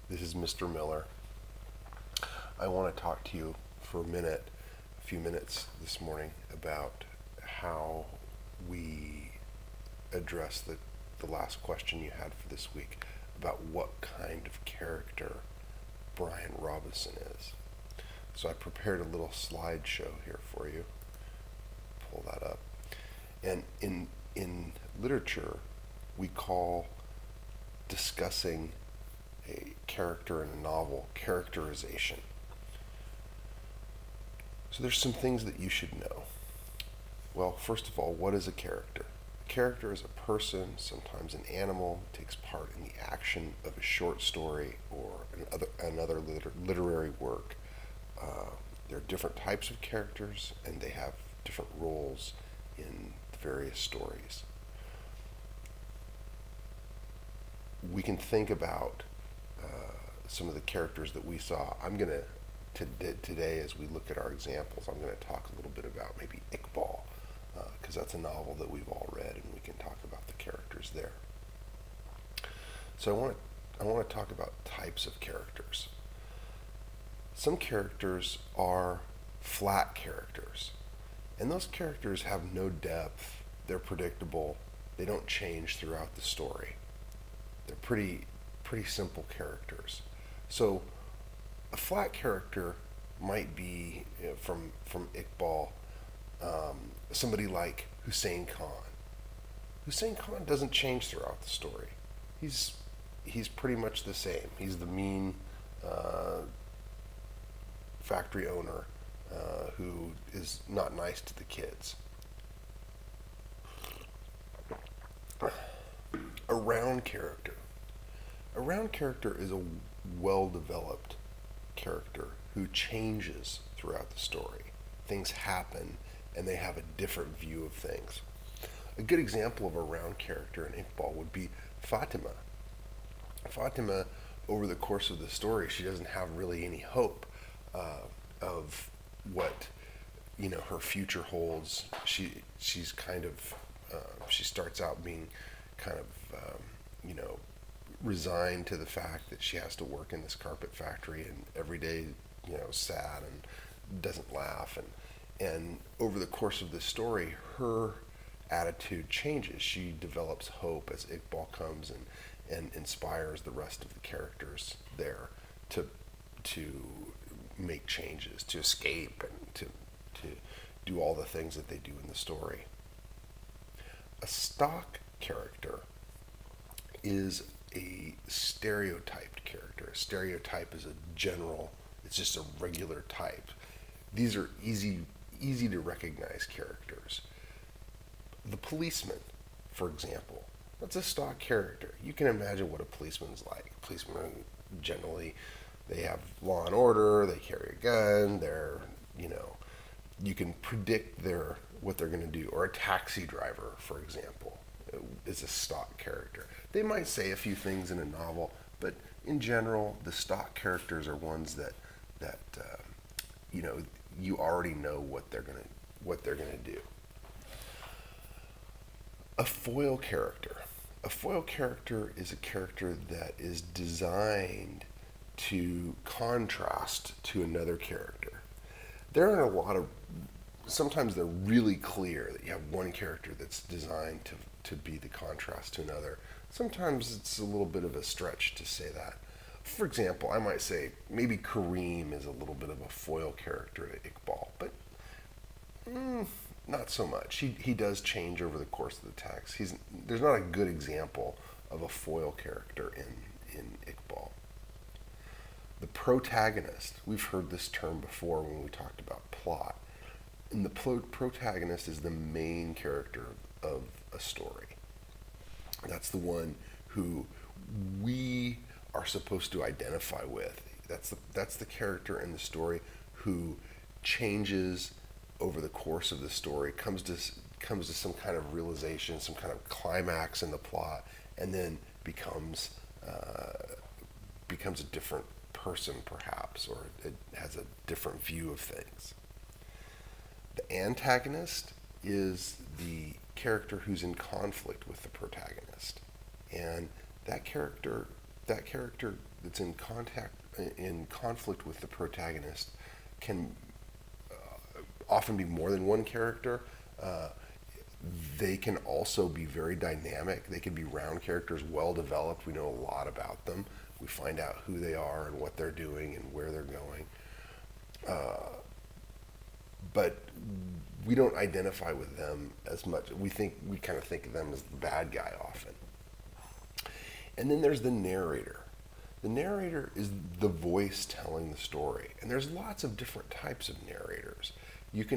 This is Mr. Miller. I want to talk to you for a few minutes this morning about how we address the last question you had for this week about what kind of character Brian Robinson is. So I prepared a little slideshow here for you. Pull that up. And in literature, we call discussing a character in a novel characterization. So there's some things that you should know. Well, first of all, what is a character? A character is a person, sometimes an animal, takes part in the action of a short story or another literary work. There are different types of characters, and they have different roles in the various stories. We can think about some of the characters that we saw. I'm going to, today, as we look at our examples, I'm going to talk a little bit about maybe Iqbal, because that's a novel that we've all read, and we can talk about the characters there. So I want to talk about types of characters. Some characters are flat characters, and those characters have no depth. They're predictable. They don't change throughout the story. They're pretty simple characters. So a flat character might be, from Iqbal, somebody like Hussein Khan. Hussein Khan doesn't change throughout the story. He's pretty much the same. He's the mean factory owner who is not nice to the kids. A round character. A round character is a well-developed character who changes throughout the story. Things happen, and they have a different view of things. A good example of a round character in Iqbal would be Fatima. Fatima, over the course of the story, she doesn't have really any hope of what her future holds. She's kind of she starts out being kind of resigned to the fact that she has to work in this carpet factory, and every day sad and doesn't laugh, and over the course of the story her attitude changes. She develops hope as Iqbal comes and inspires the rest of the characters there to make changes, to escape, and to do all the things that they do in the story. A stock character is a stereotyped character. A stereotype is it's just a regular type. These are easy to recognize characters. The policeman, for example, that's a stock character. You can imagine what a policeman's like. Policemen generally, they have law and order, they carry a gun, you can predict what they're going to do. Or a taxi driver, for example, is a stock character. They might say a few things in a novel, but in general, the stock characters are ones that you already know what they're gonna do. A foil character. A foil character is a character that is designed to contrast to another character. There are sometimes they're really clear that you have one character that's designed to be the contrast to another. Sometimes it's a little bit of a stretch to say that. For example, I might say maybe Kareem is a little bit of a foil character to Iqbal, but not so much. He does change over the course of the text. There's not a good example of a foil character in Iqbal. The protagonist, we've heard this term before when we talked about plot. And the protagonist is the main character of a story. That's the one who we are supposed to identify with. That's the character in the story who changes over the course of the story, comes to some kind of realization, some kind of climax in the plot, and then becomes a different person, perhaps, or it has a different view of things. The antagonist is the character who's in conflict with the protagonist, and that character that character that's in conflict with the protagonist can often be more than one character. Uh, they can also be very dynamic. They can be round characters, well developed. We know a lot about them. We find out who they are and what they're doing and where they're going. But we don't identify with them as much. We kind of think of them as the bad guy often. And then there's the narrator. The narrator is the voice telling the story. And there's lots of different types of narrators. The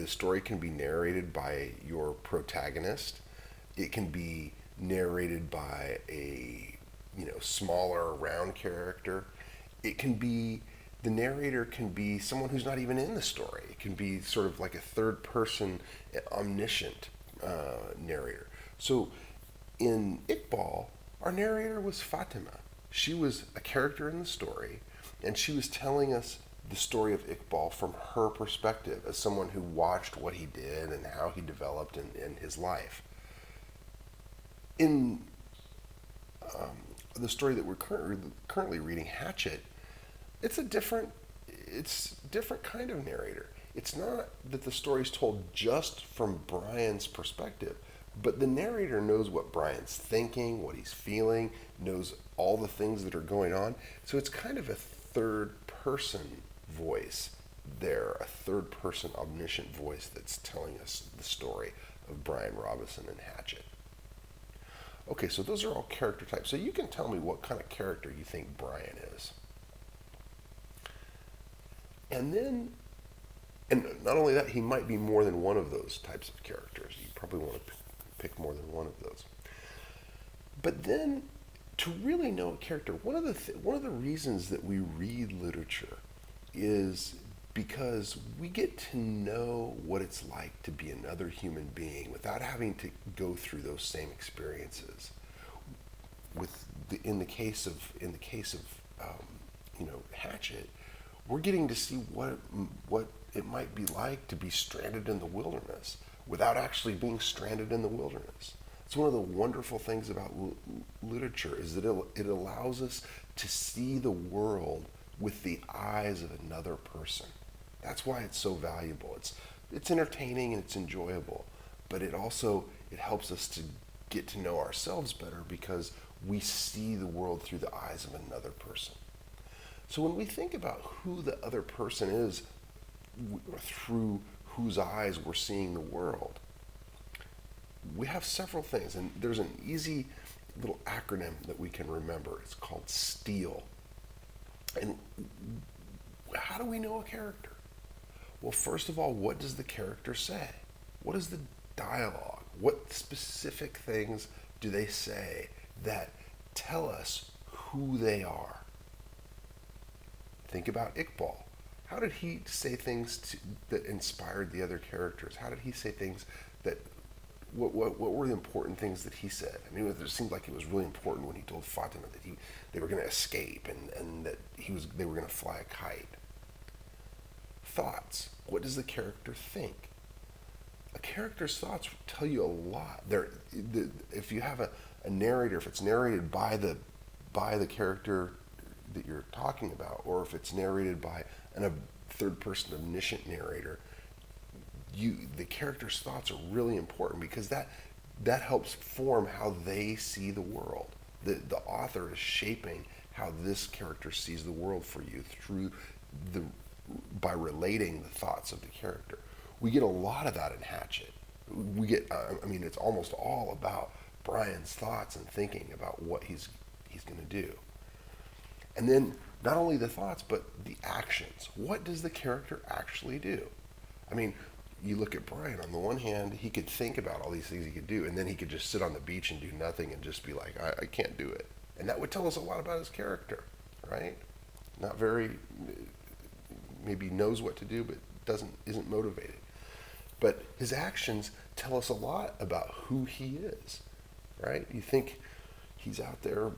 story can be narrated by your protagonist. It can be narrated by a, smaller round character. The narrator can be someone who's not even in the story. It can be sort of like a third person, omniscient narrator. So in Iqbal, our narrator was Fatima. She was a character in the story, and she was telling us the story of Iqbal from her perspective as someone who watched what he did and how he developed in his life. In the story that we're currently reading, Hatchet, it's different kind of narrator. It's not that the story's told just from Brian's perspective, but the narrator knows what Brian's thinking, what he's feeling, knows all the things that are going on. So it's kind of a third person voice there, a third person omniscient voice that's telling us the story of Brian Robinson and Hatchet. Okay, so those are all character types. So you can tell me what kind of character you think Brian is. And not only that, he might be more than one of those types of characters. You probably want to pick more than one of those. But then, to really know a character, one of the reasons that we read literature is because we get to know what it's like to be another human being without having to go through those same experiences. In the case of Hatchet, we're getting to see what it might be like to be stranded in the wilderness without actually being stranded in the wilderness. It's one of the wonderful things about literature is that it allows us to see the world with the eyes of another person. That's why it's so valuable. It's entertaining and it's enjoyable, but it helps us to get to know ourselves better because we see the world through the eyes of another person. So when we think about who the other person is, through whose eyes we're seeing the world, we have several things, and there's an easy little acronym that we can remember. It's called STEAL. And how do we know a character? Well, first of all, what does the character say? What is the dialogue? What specific things do they say that tell us who they are? Think about Iqbal. How did he say things that inspired the other characters? How did he say things that, what were the important things that he said? I mean, it seemed like it was really important when he told Fatima that they were going to escape and that they were going to fly a kite. Thoughts. What does the character think? A character's thoughts tell you a lot. If you have a narrator, if it's narrated by the character that you're talking about, or if it's narrated by a third-person omniscient narrator, the character's thoughts are really important because that helps form how they see the world. The author is shaping how this character sees the world for you by relating the thoughts of the character. We get a lot of that in Hatchet. It's almost all about Brian's thoughts and thinking about what he's going to do. And then not only the thoughts, but the actions. What does the character actually do? I mean, you look at Brian, on the one hand, he could think about all these things he could do, and then he could just sit on the beach and do nothing and just be like, I can't do it. And that would tell us a lot about his character, right? Not very, maybe knows what to do, but isn't motivated. But his actions tell us a lot about who he is, right? You think he's out there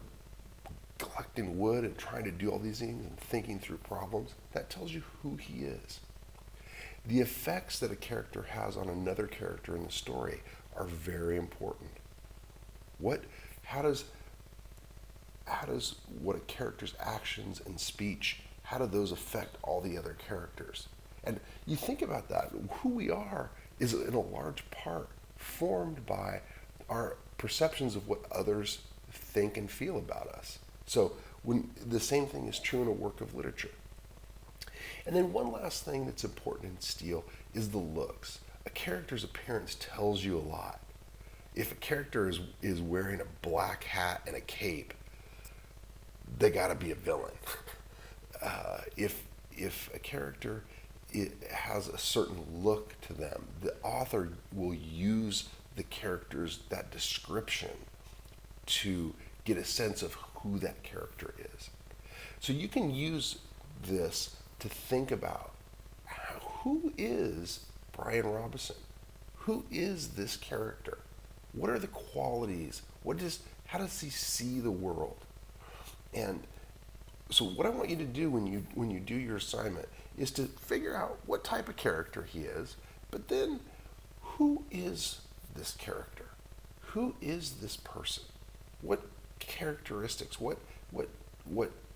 collecting wood and trying to do all these things and thinking through problems. That tells you who he is. The effects that a character has on another character in the story are very important. How does how does what a character's actions and speech, how do those affect all the other characters? And you think about that, who we are is in a large part formed by our perceptions of what others think and feel about us. So when the same thing is true in a work of literature. And then one last thing that's important in Steele is the looks. A character's appearance tells you a lot. If a character is wearing a black hat and a cape, they got to be a villain. If a character has a certain look to them, the author will use the characters, that description, to get a sense of who that character is. So you can use this to think about who is Brian Robison? Who is this character? What are the qualities? How does he see the world? And so what I want you to do when you do your assignment is to figure out what type of character he is, but then who is this character? Who is this person? What characteristics, what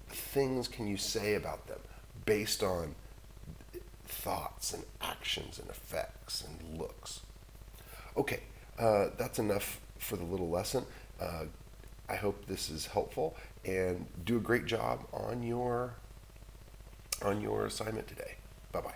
things can you say about them based on thoughts and actions and effects and looks? Okay, that's enough for the little lesson. I hope this is helpful, and do a great job on your assignment today. Bye-bye.